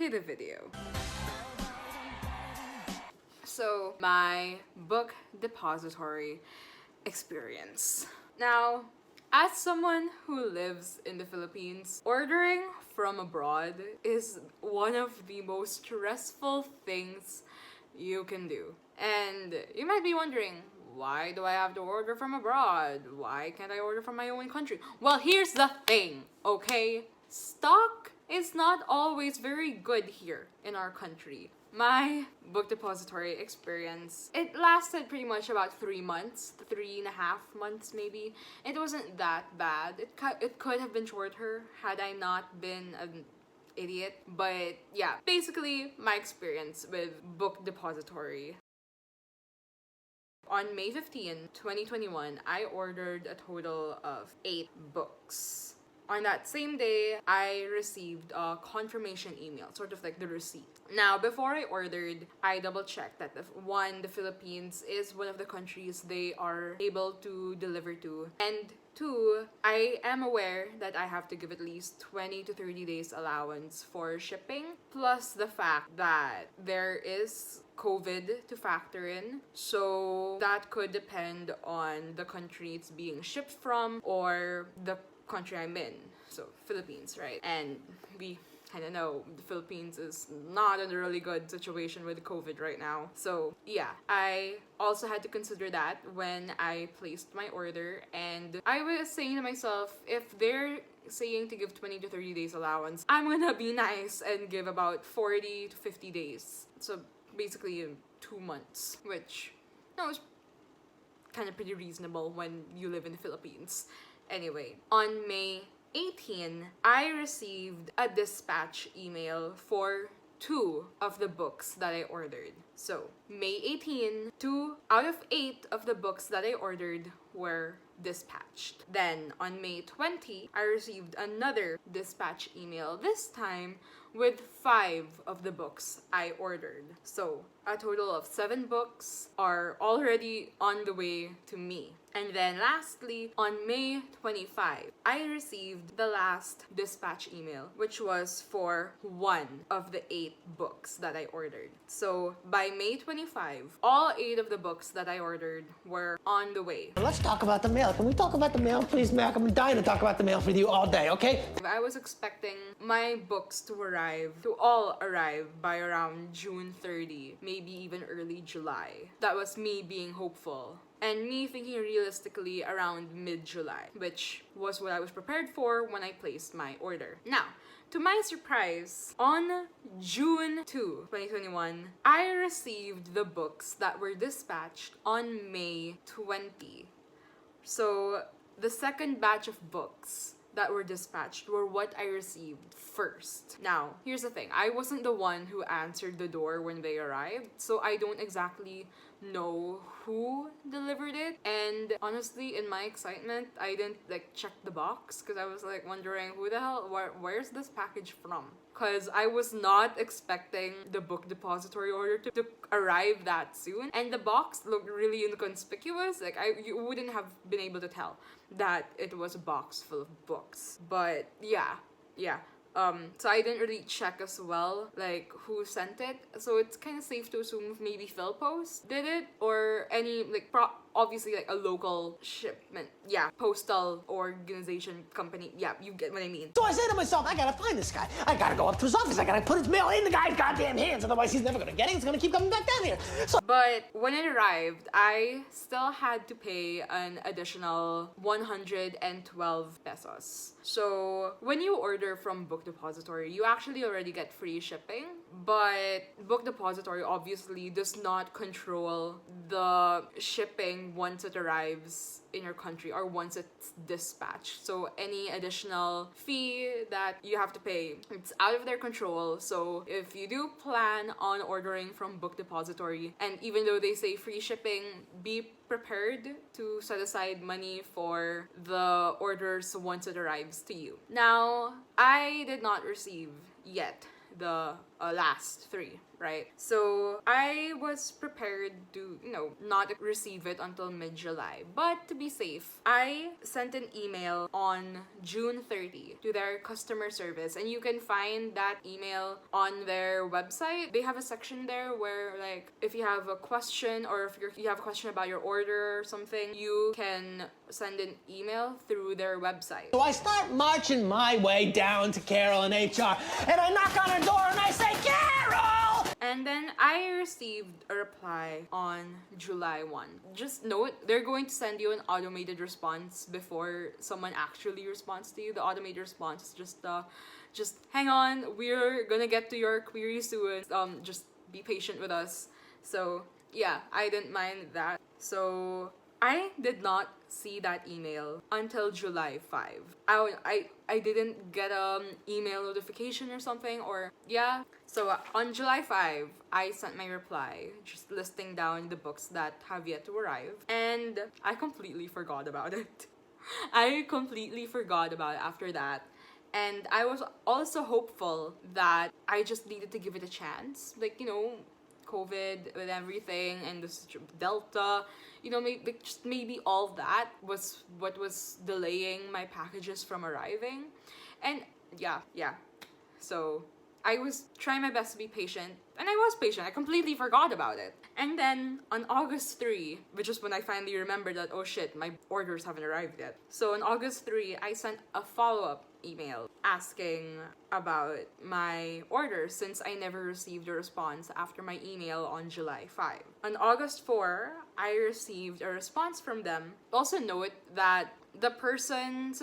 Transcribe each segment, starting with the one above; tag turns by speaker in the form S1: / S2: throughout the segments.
S1: to the video. So, my book depository experience. Now, as someone who lives in the Philippines, ordering from abroad is one of the most stressful things you can do. And you might be wondering, why do I have to order from abroad? Why can't I order from my own country? Well, here's the thing, okay? Stock is not always very good here in our country. My book depository experience, it lasted pretty much about 3 months, 3.5 months maybe. It wasn't that bad. It could have been shorter had I not been an idiot. But yeah, basically my experience with book depository. On May 15, 2021, I ordered a total of 8 books. On that same day, I received a confirmation email, sort of like the receipt. Now, before I ordered, I double-checked that the Philippines is one of the countries they are able to deliver to. And 2, I am aware that I have to give at least 20 to 30 days allowance for shipping, plus the fact that there is COVID to factor in. So that could depend on the country it's being shipped from or the country I'm in. So Philippines, right? And we kind of know the Philippines is not in a really good situation with COVID right now. So yeah, I also had to consider that when I placed my order, and I was saying to myself, if they're saying to give 20 to 30 days allowance, I'm gonna be nice and give about 40 to 50 days. So basically 2 months, which is kind of pretty reasonable when you live in the Philippines. Anyway, on May 18, I received a dispatch email for 2 of the books that I ordered. So, May 18, 2 out of 8 of the books that I ordered were dispatched. Then, on May 20, I received another dispatch email, this time with 5 of the books I ordered. So, a total of 7 books are already on the way to me. And then lastly, on May 25, I received the last dispatch email, which was for 1 of the 8 books that I ordered. So by May 25, all 8 of the books that I ordered were on the way.
S2: Let's talk about the mail. Can we talk about the mail, please, Mac? I'm dying to talk about the mail with you all day, okay?
S1: I was expecting my books to all arrive by around June 30, maybe even early July. That was me being hopeful. And me thinking realistically around mid-July, which was what I was prepared for when I placed my order. Now, to my surprise, on June 2, 2021, I received the books that were dispatched on May 20. So, the second batch of books that were dispatched were what I received first. Now, here's the thing. I wasn't the one who answered the door when they arrived, so I don't exactly know who delivered it. And honestly, in my excitement, I didn't check the box because I was wondering who the hell, where's this package from? Because I was not expecting the book depository order to arrive that soon, and the box looked really inconspicuous. You wouldn't have been able to tell that it was a box full of books. But yeah. So I didn't really check as well, who sent it. So it's kind of safe to assume maybe Philpost did it, or any, obviously, a local shipment. Yeah, postal organization company. Yeah, you get what I mean.
S2: So I say to myself, I gotta find this guy. I gotta go up to his office. I gotta put his mail in the guy's goddamn hands. Otherwise, he's never gonna get it. He's gonna keep coming back down here.
S1: But when it arrived, I still had to pay an additional 112 pesos. So when you order from Book Depository, you actually already get free shipping. But Book Depository obviously does not control the shipping once it arrives in your country or once it's dispatched. So any additional fee that you have to pay, it's out of their control. So if you do plan on ordering from Book Depository, and even though they say free shipping, be prepared to set aside money for the orders once it arrives to you. Now, I did not receive yet the last 3 right? So I was prepared to, not receive it until mid-July. But to be safe, I sent an email on June 30 to their customer service, and you can find that email on their website. They have a section there where, like, if you have a question or if you have a question about your order or something, you can send an email through their website.
S2: So I start marching my way down to Carol in HR, and I knock on her door and I say, Carol!
S1: And then I received a reply on July 1. Just note, they're going to send you an automated response before someone actually responds to you. The automated response is just hang on, we're gonna get to your query soon. Just be patient with us. So yeah, I didn't mind that. So I did not see that email until July 5. I didn't get email notification or something, or yeah. So on July 5, I sent my reply just listing down the books that have yet to arrive, and I completely forgot about it. I completely forgot about it after that. And I was also hopeful that I just needed to give it a chance. Like, COVID and everything, and this Delta, maybe all that was what was delaying my packages from arriving. And yeah. So I was trying my best to be patient, and I was patient. I completely forgot about it. And then on August 3, which is when I finally remembered that, oh shit, my orders haven't arrived yet. So on August 3, I sent a follow-up email asking about my order, since I never received a response after my email on July 5. On August 4, I received a response from them. Also note that the person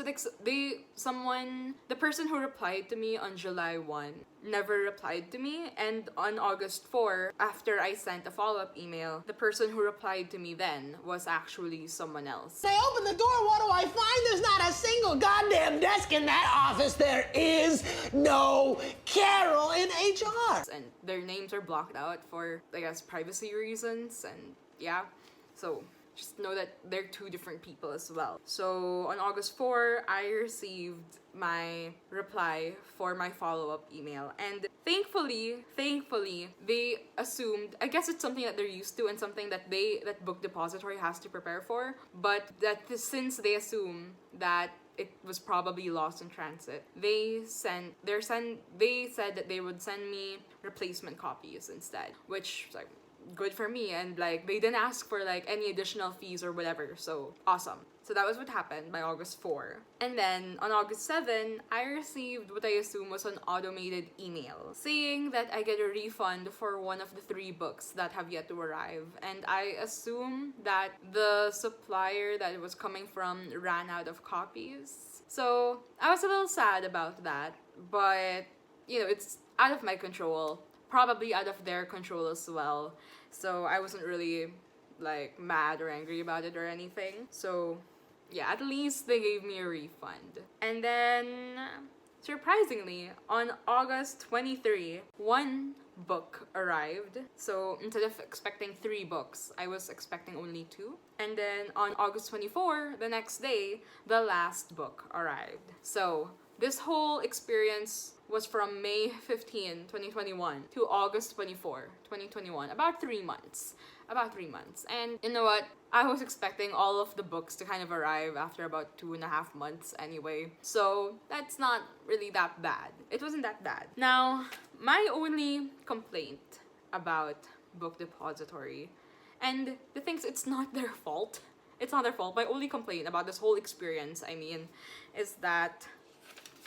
S1: who replied to me on July 1 never replied to me, and on August 4, after I sent a follow-up email, the person who replied to me then was actually someone else.
S2: I open the door, what do I find? There's not a single goddamn desk in that office. There is no Carol in HR.
S1: And their names are blocked out for, I guess, privacy reasons, and yeah. So just know that they're two different people as well. So on August 4, I received my reply for my follow-up email, and thankfully they assumed, I guess it's something that they're used to and something that Book Depository has to prepare for, but since they assume that it was probably lost in transit, they said that they would send me replacement copies instead, which is like good for me, and like they didn't ask for like any additional fees or whatever, so awesome. So that was what happened by August 4. And then on August 7, I received what I assume was an automated email saying that I get a refund for one of the 3 books that have yet to arrive. And I assume that the supplier that it was coming from ran out of copies. So I was a little sad about that, but it's out of my control, probably out of their control as well. So I wasn't really like mad or angry about it or anything. So yeah, at least they gave me a refund. And then surprisingly, on August 23, 1 book arrived. So instead of expecting 3 books, I was expecting only 2. And then on August 24, the next day, the last book arrived. So this whole experience was from May 15, 2021 to August 24, 2021. About 3 months. And you know what? I was expecting all of the books to kind of arrive after about 2.5 months anyway. So that's not really that bad. It wasn't that bad. Now, my only complaint about Book Depository, and the thing is, it's not their fault. It's not their fault. My only complaint about this whole experience, is that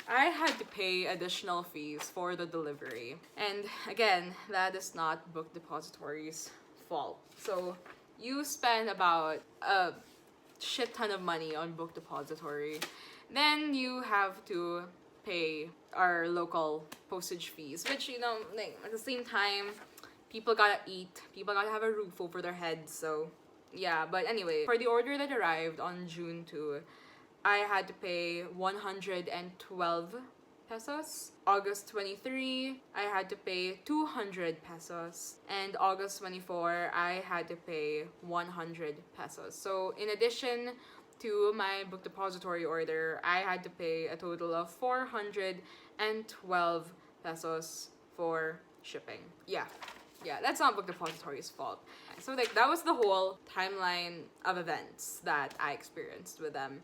S1: I had to pay additional fees for the delivery. And again, that is not Book Depository's fault. So you spend about a shit ton of money on Book Depository. Then you have to pay our local postage fees, which, like, at the same time, people gotta eat, people gotta have a roof over their heads, so yeah. But anyway, for the order that arrived on June 2, I had to pay 112 pesos. August 23, I had to pay 200 pesos. And August 24, I had to pay 100 pesos. So in addition to my Book Depository order, I had to pay a total of 412 pesos for shipping. Yeah. yeah, that's not Book Depository's fault. So like that was the whole timeline of events that I experienced with them.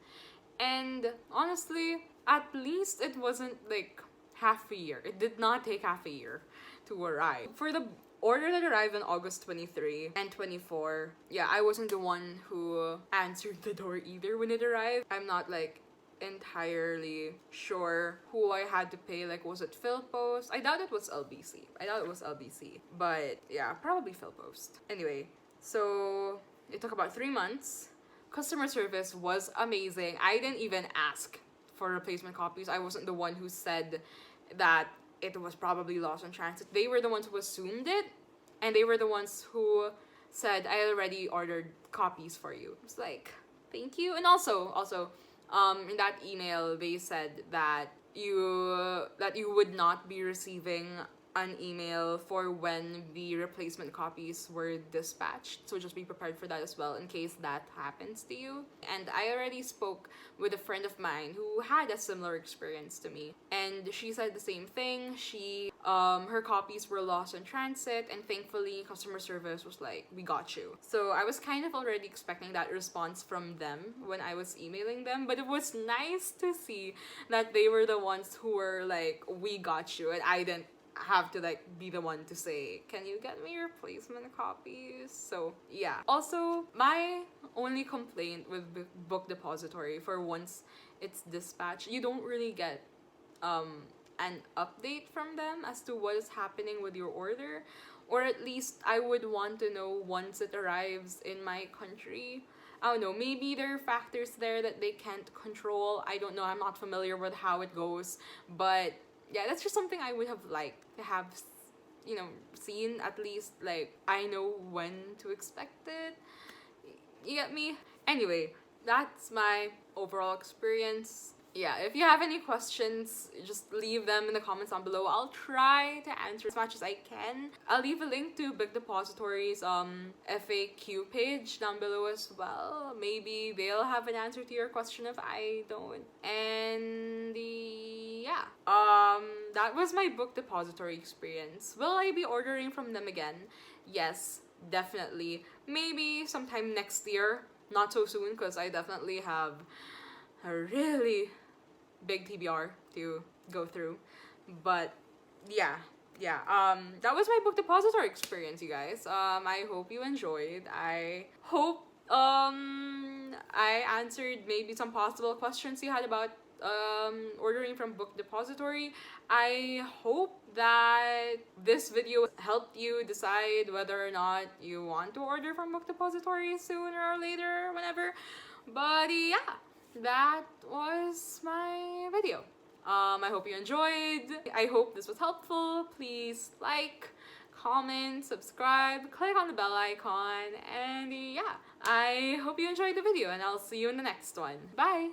S1: And honestly, at least it wasn't like half a year. It did not take half a year to arrive. For the order that arrived on August 23 and 24, yeah, I wasn't the one who answered the door either when it arrived. I'm not like entirely sure who I had to pay. Like, was it PhilPost? I doubt it was LBC. But yeah, probably PhilPost. Anyway, so it took about 3 months. Customer service was amazing. I didn't even ask for replacement copies. I wasn't the one who said that it was probably lost in transit. They were the ones who assumed it, and they were the ones who said, I already ordered copies for you. It's like, thank you. And also, in that email, they said that you would not be receiving an email for when the replacement copies were dispatched. So just be prepared for that as well in case that happens to you. And I already spoke with a friend of mine who had a similar experience to me. And she said the same thing. Her copies were lost in transit, and thankfully customer service was like, we got you. So I was kind of already expecting that response from them when I was emailing them, but it was nice to see that they were the ones who were like, we got you, and I didn't have to like be the one to say, can you get me replacement copies? So yeah. Also, my only complaint with Book Depository, for once it's dispatched, you don't really get an update from them as to what is happening with your order, or at least I would want to know once it arrives in my country. I don't know, maybe there are factors there that they can't control. I don't know, I'm not familiar with how it goes, but yeah, that's just something I would have liked to have, you know, seen. At least like I know when to expect it. You get me? Anyway, that's my overall experience. Yeah, if you have any questions, just leave them in the comments down below. I'll try to answer as much as I can. I'll leave a link to Book Depository's FAQ page down below as well. Maybe they'll have an answer to your question if I don't. And yeah, that was my Book Depository experience. Will I be ordering from them again? Yes, definitely. Maybe sometime next year. Not so soon, because I definitely have a really big TBR to go through. But yeah, that was my Book Depository experience, you guys. I hope you enjoyed. I hope I answered maybe some possible questions you had about ordering from Book Depository. I hope that this video helped you decide whether or not you want to order from Book Depository sooner or later, whenever. But yeah, that was my video. I hope you enjoyed. I hope this was helpful. Please like, comment, subscribe, click on the bell icon, and yeah, I hope you enjoyed the video, and I'll see you in the next one. Bye!